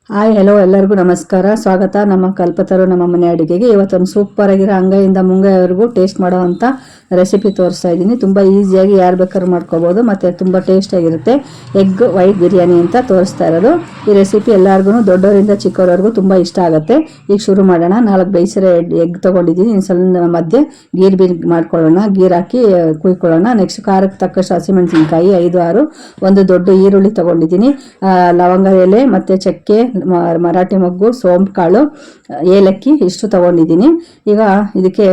Hi hello ಎಲ್ಲರಿಗೂ ನಮಸ್ಕಾರ, ಸ್ವಾಗತ ನಮ್ಮ ಕಲ್ಪತರು ನಮ್ಮ ಮನೆ ಅಡುಗೆಗೆ. ಇವತ್ತೊಂದು ಸೂಪರ್ ಆಗಿರೋ ಅಂಗೈಯಿಂದ ಮುಂಗೈವರೆಗೂ ಟೇಸ್ಟ್ ಮಾಡೋವಂಥ ರೆಸಿಪಿ ತೋರಿಸ್ತಾ ಇದ್ದೀನಿ. ತುಂಬ ಈಸಿಯಾಗಿ ಯಾರು ಬೇಕಾದ್ರೂ ಮಾಡ್ಕೋಬೋದು ಮತ್ತು ತುಂಬ ಟೇಸ್ಟಿಯಾಗಿರುತ್ತೆ. ಎಗ್ ವೈಟ್ ಬಿರಿಯಾನಿ ಅಂತ ತೋರಿಸ್ತಾ ಇರೋದು. ಈ ರೆಸಿಪಿ ಎಲ್ಲರಿಗೂ ದೊಡ್ಡವರಿಂದ ಚಿಕ್ಕವರವರೆಗೂ ತುಂಬ ಇಷ್ಟ ಆಗುತ್ತೆ. ಈಗ ಶುರು ಮಾಡೋಣ. 4 ಬೇಯಿಸಿರೋ ಎಗ್ ತೊಗೊಂಡಿದ್ದೀನಿ. ಇನ್ನು ಸ್ವಲ್ಪ ಮಧ್ಯೆ ಗೀರ್ ಮಾಡ್ಕೊಳ್ಳೋಣ. ಗೀರ್ ಹಾಕಿ ಕುಯ್ಕೊಳ್ಳೋಣ. ನೆಕ್ಸ್ಟ್ ಖಾರಕ್ಕೆ ತಕ್ಕಷ್ಟು ಹಸಿಮೆಣಸಿನ್ಕಾಯಿ 5-6, ಒಂದು ದೊಡ್ಡ ಈರುಳ್ಳಿ ತೊಗೊಂಡಿದ್ದೀನಿ, ಲವಂಗ ಎಲೆ ಮತ್ತು ಚಕ್ಕೆ, ಮರಾಠಿ ಮೊಗ್ಗು, ಸೋಂಪು ಕಾಳು, ಏಲಕ್ಕಿ ಇಷ್ಟು ತಗೊಂಡಿದ್ದೀನಿ. ಈಗ ಇದಕ್ಕೆ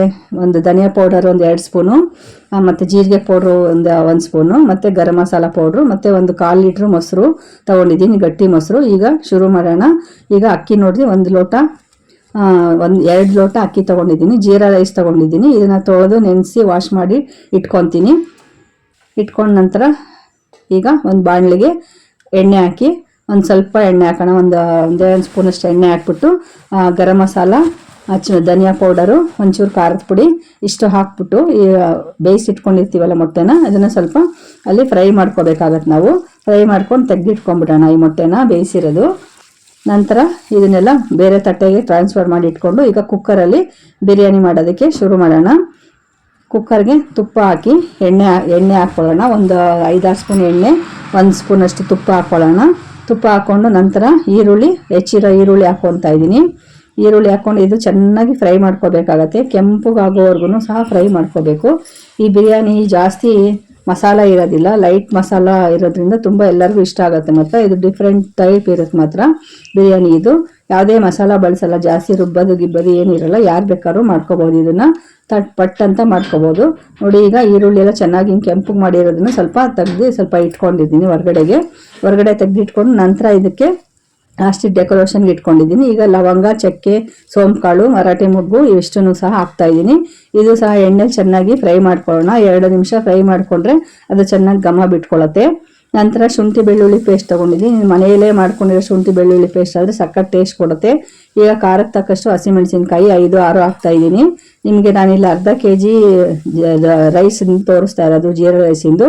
ಒಂದು ಧನಿಯಾ ಪೌಡರ್ ಒಂದು 2 ಸ್ಪೂನು, ಮತ್ತು ಜೀರಿಗೆ ಪೌಡ್ರು ಒಂದು ಸ್ಪೂನು, ಮತ್ತು ಗರಂ ಮಸಾಲ ಪೌಡ್ರು, ಮತ್ತು ಒಂದು 1/4 ಲೀಟ್ರ್ ಮೊಸರು ತಗೊಂಡಿದ್ದೀನಿ, ಗಟ್ಟಿ ಮೊಸರು. ಈಗ ಶುರು ಮಾಡೋಣ. ಈಗ ಅಕ್ಕಿ ನೋಡಿರಿ, 1 ಲೋಟ 2 ಲೋಟ ಅಕ್ಕಿ ತೊಗೊಂಡಿದ್ದೀನಿ. ಜೀರಾ ರೈಸ್ ತೊಗೊಂಡಿದ್ದೀನಿ. ಇದನ್ನು ತೊಳೆದು ನೆನೆಸಿ ವಾಶ್ ಮಾಡಿ ಇಟ್ಕೊಂಡ ನಂತರ ಈಗ ಒಂದು ಬಾಣಲಿಗೆ ಎಣ್ಣೆ ಹಾಕಿ ಒಂದು ಸ್ವಲ್ಪ ಎಣ್ಣೆ ಹಾಕೋಣ. ಒಂದೇ ಸ್ಪೂನಷ್ಟು ಎಣ್ಣೆ ಹಾಕ್ಬಿಟ್ಟು ಗರಂ ಮಸಾಲ, ಧನಿಯಾ ಪೌಡರು, ಒಂಚೂರು ಖಾರದ ಪುಡಿ ಇಷ್ಟು ಹಾಕ್ಬಿಟ್ಟು ಬೇಯಿಸಿಟ್ಕೊಂಡಿರ್ತೀವಲ್ಲ ಮೊಟ್ಟೆನ, ಅದನ್ನು ಸ್ವಲ್ಪ ಅಲ್ಲಿ ಫ್ರೈ ಮಾಡ್ಕೋಬೇಕಾಗತ್ತೆ. ನಾವು ಫ್ರೈ ಮಾಡ್ಕೊಂಡು ತೆಗೆದಿಟ್ಕೊಂಡ್ಬಿಡೋಣ ಈ ಮೊಟ್ಟೆನ ಬೇಯಿಸಿರೋದು. ನಂತರ ಇದನ್ನೆಲ್ಲ ಬೇರೆ ತಟ್ಟೆಗೆ ಟ್ರಾನ್ಸ್ಫರ್ ಮಾಡಿ ಇಟ್ಕೊಂಡು ಈಗ ಕುಕ್ಕರಲ್ಲಿ ಬಿರಿಯಾನಿ ಮಾಡೋದಕ್ಕೆ ಶುರು ಮಾಡೋಣ. ಕುಕ್ಕರ್ಗೆ ತುಪ್ಪ ಹಾಕಿ ಎಣ್ಣೆ ಹಾಕ್ಕೊಳ್ಳೋಣ. ಒಂದು 5-6 ಸ್ಪೂನ್ ಎಣ್ಣೆ, 1 ಸ್ಪೂನಷ್ಟು ತುಪ್ಪ ಹಾಕ್ಕೊಳ್ಳೋಣ. ತುಪ್ಪ ಹಾಕ್ಕೊಂಡು ನಂತರ ಹೆಚ್ಚಿರೋ ಈರುಳ್ಳಿ ಹಾಕ್ಕೊತಾ ಇದ್ದೀನಿ. ಈರುಳ್ಳಿ ಹಾಕ್ಕೊಂಡು ಇದು ಚೆನ್ನಾಗಿ ಫ್ರೈ ಮಾಡ್ಕೋಬೇಕಾಗತ್ತೆ. ಕೆಂಪುಗಾಗೋವರೆಗೂ ಸಹ ಫ್ರೈ ಮಾಡ್ಕೋಬೇಕು. ಈ ಬಿರಿಯಾನಿ ಜಾಸ್ತಿ ಮಸಾಲ ಇರೋದಿಲ್ಲ, ಲೈಟ್ ಮಸಾಲ ಇರೋದ್ರಿಂದ ತುಂಬ ಎಲ್ಲರಿಗೂ ಇಷ್ಟ ಆಗುತ್ತೆ. ಮತ್ತು ಇದು ಡಿಫ್ರೆಂಟ್ ಟೈಪ್ ಇರುತ್ತೆ ಮಾತ್ರ ಬಿರಿಯಾನಿ. ಇದು ಯಾವುದೇ ಮಸಾಲ ಬಳಸಲ್ಲ, ಜಾಸ್ತಿ ಗಿಬ್ಬದು ಏನಿರಲ್ಲ. ಯಾರು ಬೇಕಾದ್ರೂ ಮಾಡ್ಕೋಬೋದು. ಇದನ್ನು ಪಟ್ ಅಂತ ಮಾಡ್ಕೋಬೋದು. ನೋಡಿ, ಈಗ ಈರುಳ್ಳಿ ಎಲ್ಲ ಚೆನ್ನಾಗಿ ಹಿಂಗೆ ಕೆಂಪಗೆ ಮಾಡಿರೋದನ್ನ ಸ್ವಲ್ಪ ಇಟ್ಕೊಂಡಿದ್ದೀನಿ ಹೊರಗಡೆ ತೆಗೆದಿಟ್ಕೊಂಡು ನಂತರ ಇದಕ್ಕೆ ಲಾಸ್ಟ್ ಡೆಕೋರೇಷನ್ಗೆ ಇಟ್ಕೊಂಡಿದ್ದೀನಿ. ಈಗ ಲವಂಗ, ಚಕ್ಕೆ, ಸೋಂಪು ಕಾಳು, ಮರಾಠಿ ಮೊಗ್ಗು ಇಷ್ಟನ್ನು ಸಹ ಹಾಕ್ತಾ ಇದ್ದೀನಿ. ಇದು ಸಹ ಎಣ್ಣೆಲಿ ಚೆನ್ನಾಗಿ ಫ್ರೈ ಮಾಡ್ಕೊಳ್ಳೋಣ. 2 ನಿಮಿಷ ಫ್ರೈ ಮಾಡಿಕೊಂಡ್ರೆ ಅದು ಚೆನ್ನಾಗಿ ಘಮ ಬಿಟ್ಕೊಳ್ಳುತ್ತೆ. ನಂತರ ಶುಂಠಿ ಬೆಳ್ಳುಳ್ಳಿ ಪೇಸ್ಟ್ ತೊಗೊಂಡಿದ್ದೀನಿ. ಮನೆಯಲ್ಲೇ ಮಾಡ್ಕೊಂಡಿರೋ ಶುಂಠಿ ಬೆಳ್ಳುಳ್ಳಿ ಪೇಸ್ಟ್ ಆದರೆ ಸಖತ್ ಟೇಸ್ಟ್ ಕೊಡುತ್ತೆ. ಈಗ ಖಾರಕ್ಕೆ ತಕ್ಕಷ್ಟು ಹಸಿಮೆಣಸಿನ್ಕಾಯಿ 5-6 ಹಾಕ್ತಾ ಇದ್ದೀನಿ. ನಿಮಗೆ ನಾನಿಲ್ಲಿ ಅರ್ಧ kg ರೈಸ್ ತೋರಿಸ್ತಾ ಇರೋದು, ಜೀರಾ ರೈಸಿಂದು.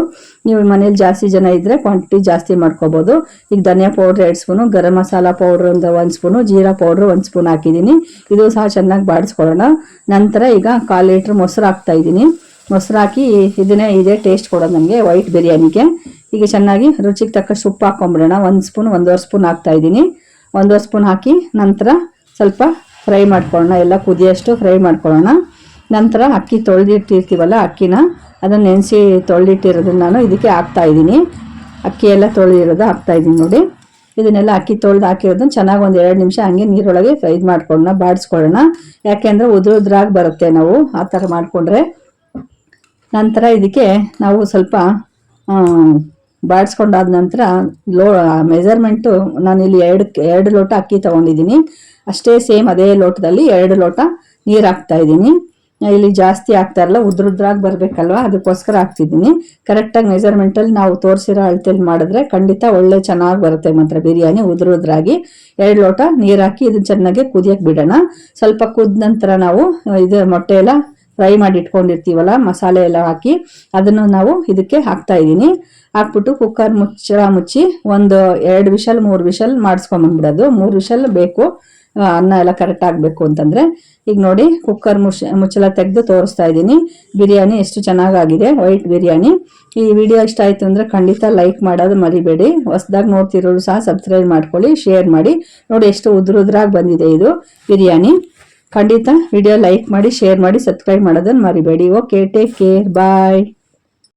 ನೀವು ಮನೇಲಿ ಜಾಸ್ತಿ ಜನ ಇದ್ದರೆ ಕ್ವಾಂಟಿಟಿ ಜಾಸ್ತಿ ಮಾಡ್ಕೋಬೋದು. ಈಗ ಧನಿಯಾ powder 2 spoon, garam masala powder 1 spoon, ಜೀರಾ ಪೌಡ್ರು 1 ಸ್ಪೂನ್ ಹಾಕಿದ್ದೀನಿ. ಇದು ಸಹ ಚೆನ್ನಾಗಿ ಬಾಡಿಸ್ಕೊಳ್ಳೋಣ. ನಂತರ ಈಗ 1/4 ಲೀಟ್ರ್ ಮೊಸರು ಹಾಕ್ತಾ ಇದ್ದೀನಿ. ಮೊಸರು ಹಾಕಿ ಇದೇ ಟೇಸ್ಟ್ ಕೊಡೋದು ನಮಗೆ ವೈಟ್ ಬಿರಿಯಾನಿಗೆ. ಈಗ ಚೆನ್ನಾಗಿ ರುಚಿಗೆ ತಕ್ಕಷ್ಟು ಉಪ್ಪು ಹಾಕ್ಕೊಂಬಿಡೋಣ. 1 ಸ್ಪೂನ್ 1.5 ಸ್ಪೂನ್ ಹಾಕ್ತಾ ಇದ್ದೀನಿ. 1.5 ಸ್ಪೂನ್ ಹಾಕಿ ನಂತರ ಸ್ವಲ್ಪ ಫ್ರೈ ಮಾಡ್ಕೊಳ್ಳೋಣ. ಎಲ್ಲ ಕುದಿಯೋಷ್ಟು ಫ್ರೈ ಮಾಡ್ಕೊಳ್ಳೋಣ. ನಂತರ ಅಕ್ಕಿ ತೊಳೆದಿಟ್ಟಿರ್ತೀವಲ್ಲ, ಅಕ್ಕಿನ ಅದನ್ನು ನೆನೆಸಿ ತೊಳೆದಿಟ್ಟಿರೋದನ್ನ ನಾನು ಇದಕ್ಕೆ ಹಾಕ್ತಾ ಇದ್ದೀನಿ. ಅಕ್ಕಿ ಎಲ್ಲ ತೊಳೆದಿರೋದು ಹಾಕ್ತಾ ಇದ್ದೀನಿ. ನೋಡಿ, ಇದನ್ನೆಲ್ಲ ಅಕ್ಕಿ ತೊಳೆದು ಹಾಕಿರೋದನ್ನ ಚೆನ್ನಾಗಿ ಒಂದು 2 ನಿಮಿಷ ಹಂಗೆ ನೀರೊಳಗೆ ಫ್ರೈ ಮಾಡ್ಕೊಳ್ಳೋಣ, ಬಾಡಿಸ್ಕೊಳ್ಳೋಣ. ಯಾಕೆಂದರೆ ಉದ್ರಾಗಿ ಬರುತ್ತೆ ನಾವು ಆ ಥರ ಮಾಡಿಕೊಂಡ್ರೆ. ನಂತರ ಇದಕ್ಕೆ ನಾವು ಸ್ವಲ್ಪ ಬಾಡಿಸ್ಕೊಂಡಾದ ನಂತರ ಮೆಜರ್ಮೆಂಟು ನಾನಿಲ್ಲಿ 2 ಲೋಟ ಅಕ್ಕಿ ತೊಗೊಂಡಿದ್ದೀನಿ. ಅಷ್ಟೇ ಸೇಮ್ ಅದೇ ಲೋಟದಲ್ಲಿ 2 ಲೋಟ ನೀರು ಹಾಕ್ತಾ ಇದ್ದೀನಿ. ಇಲ್ಲಿ ಜಾಸ್ತಿ ಹಾಕ್ತಾ ಇರಲ್ಲ, ಉದ್ರಾಗಿ ಬರಬೇಕಲ್ವ, ಅದಕ್ಕೋಸ್ಕರ ಹಾಕ್ತಿದ್ದೀನಿ. ಕರೆಕ್ಟಾಗಿ ಮೆಜರ್ಮೆಂಟಲ್ಲಿ ನಾವು ತೋರಿಸಿರೋ ಅಳತೆಯಲ್ಲಿ ಮಾಡಿದ್ರೆ ಖಂಡಿತ ಒಳ್ಳೆ ಚೆನ್ನಾಗಿ ಬರುತ್ತೆ ಮಾತ್ರ ಬಿರಿಯಾನಿ. ಉದ್ರಾಗಿ 2 ಲೋಟ ನೀರು ಹಾಕಿ ಇದನ್ನು ಚೆನ್ನಾಗಿ ಕುದಿಯೋಕ್ಕೆ ಬಿಡೋಣ. ಸ್ವಲ್ಪ ಕುದ ನಂತರ ನಾವು ಮೊಟ್ಟೆ ಎಲ್ಲ ಫ್ರೈ ಮಾಡಿ ಇಟ್ಕೊಂಡಿರ್ತೀವಲ್ಲ, ಮಸಾಲೆ ಎಲ್ಲ ಹಾಕಿ ಅದನ್ನು ನಾವು ಇದಕ್ಕೆ ಹಾಕ್ತಾ ಇದ್ದೀನಿ. ಹಾಕ್ಬಿಟ್ಟು ಕುಕ್ಕರ್ ಮುಚ್ಚಿ ಒಂದು 2 ವಿಷಲ್ 3 ವಿಷಲ್ ಮಾಡಿಸ್ಕೊಂಬಂದ್ಬಿಡೋದು. 3 ವಿಷಲ್ ಬೇಕು, ಅನ್ನ ಎಲ್ಲ ಕರೆಕ್ಟ್ ಆಗಬೇಕು ಅಂತಂದರೆ. ಈಗ ನೋಡಿ, ಕುಕ್ಕರ್ ಮುಚ್ಚಳ ತೆಗೆದು ತೋರಿಸ್ತಾ ಇದ್ದೀನಿ. ಬಿರಿಯಾನಿ ಎಷ್ಟು ಚೆನ್ನಾಗಾಗಿದೆ, ವೈಟ್ ಬಿರಿಯಾನಿ. ಈ ವಿಡಿಯೋ ಇಷ್ಟ ಆಯಿತು ಅಂದರೆ ಖಂಡಿತ ಲೈಕ್ ಮಾಡೋದು ಮರಿಬೇಡಿ. ಹೊಸದಾಗಿ ನೋಡ್ತಿರೋರು ಸಹ ಸಬ್ಸ್ಕ್ರೈಬ್ ಮಾಡ್ಕೊಳ್ಳಿ, ಶೇರ್ ಮಾಡಿ. ನೋಡಿ ಎಷ್ಟು ಉದ್ರಾಗಿ ಬಂದಿದೆ ಇದು ಬಿರಿಯಾನಿ. ಖಂಡಿತ ವಿಡಿಯೋ ಲೈಕ್ ಮಾಡಿ, ಶೇರ್ ಮಾಡಿ, ಸಬ್ಸ್ಕ್ರೈಬ್ ಮಾಡೋದನ್ನು ಮರಿಬೇಡಿ. ಓಕೆ, ಟೇಕ್ ಕೇರ್, ಬಾಯ್.